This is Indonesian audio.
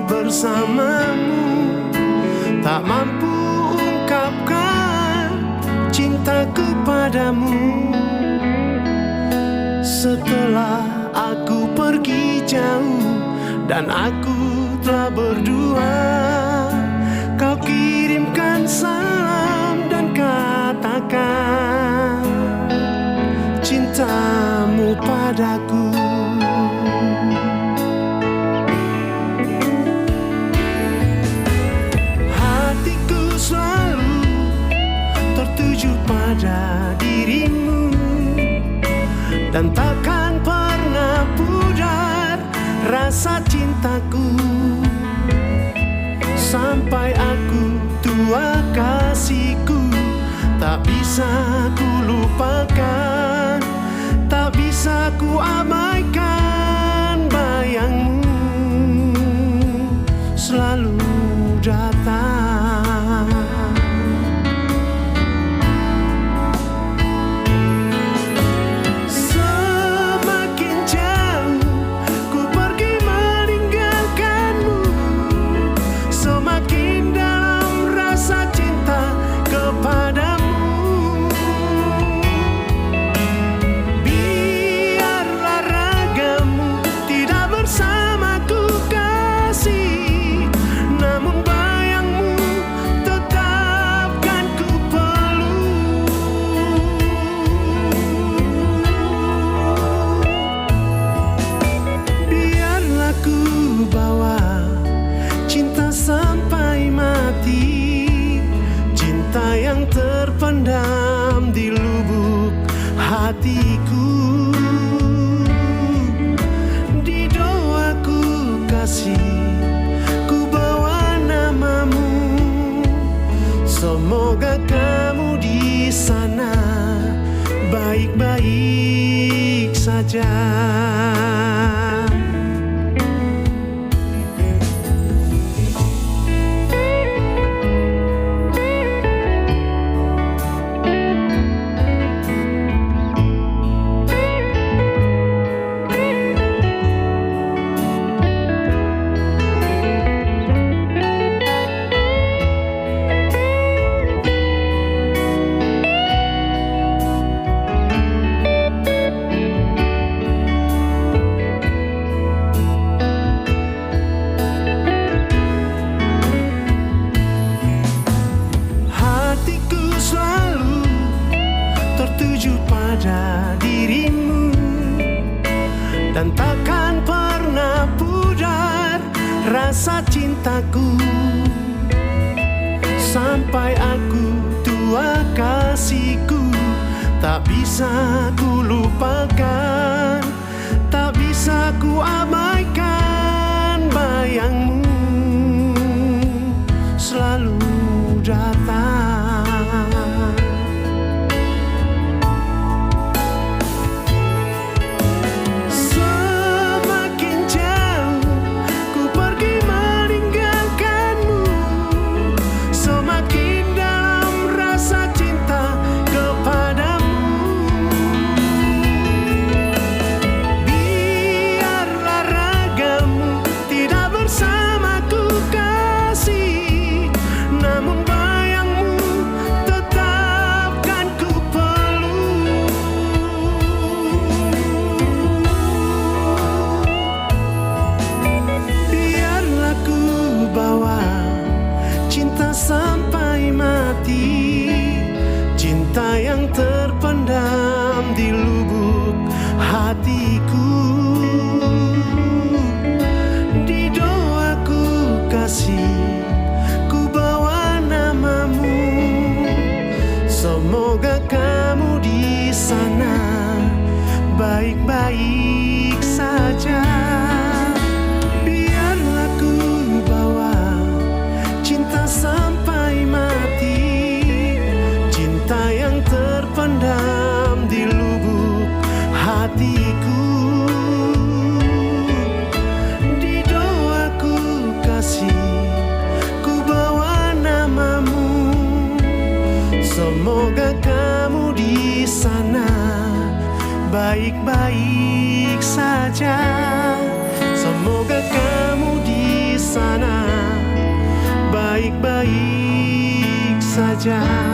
bersamamu, tak mampu ungkapkan cintaku padamu. Setelah aku pergi jauh dan aku telah berdua, kau kirimkan salam dan katakan cintamu padaku. Hatiku selalu tertuju pada dirimu, dan takkan pernah pudar rasa cintaku. Sampai aku tua kasihku, tak bisa ku lupakan, tak bisa ku abaikan bayangmu selalu datang. Semakin jauh ku pergi meninggalkanmu, semakin dalam rasa cinta kepadamu. Biarlah ragamu tidak bersamaku kasih, namun bayangmu tetap kan ku peluk. Biarlah ku bawa cinta sampai mati, cinta yang terpendam di lubuk hatiku. Di doaku kasih, ku bawa namamu. Semoga kamu di sana baik-baik saja. Hatiku selalu tertuju pada dirimu, dan takkan pernah pudar rasa cintaku. Sampai aku tua kasihku, tak bisa ku lupakan, tak bisa ku abaikan bayangmu selalu datang. Semakin jauh ku pergi meninggalkanmu, semakin dalam rasa cinta kepadamu. Biarlah ragamu tidak bersamaku kasih, namun bayangmu tetap kan ku peluk. Biarlah ku bawa cinta sampai mati, cinta yang terpendam di lubuk hatiku. Di doaku kasih, ku bawa namamu. Semoga kamu di sana baik-baik saja. Biarlah ku bawa cinta sampai mati, cinta yang terpendam di lubuk hatiku. Di doaku kasih, ku bawa namamu. Semoga kamu di sana baik-baik saja. Semoga kamu di sana wajah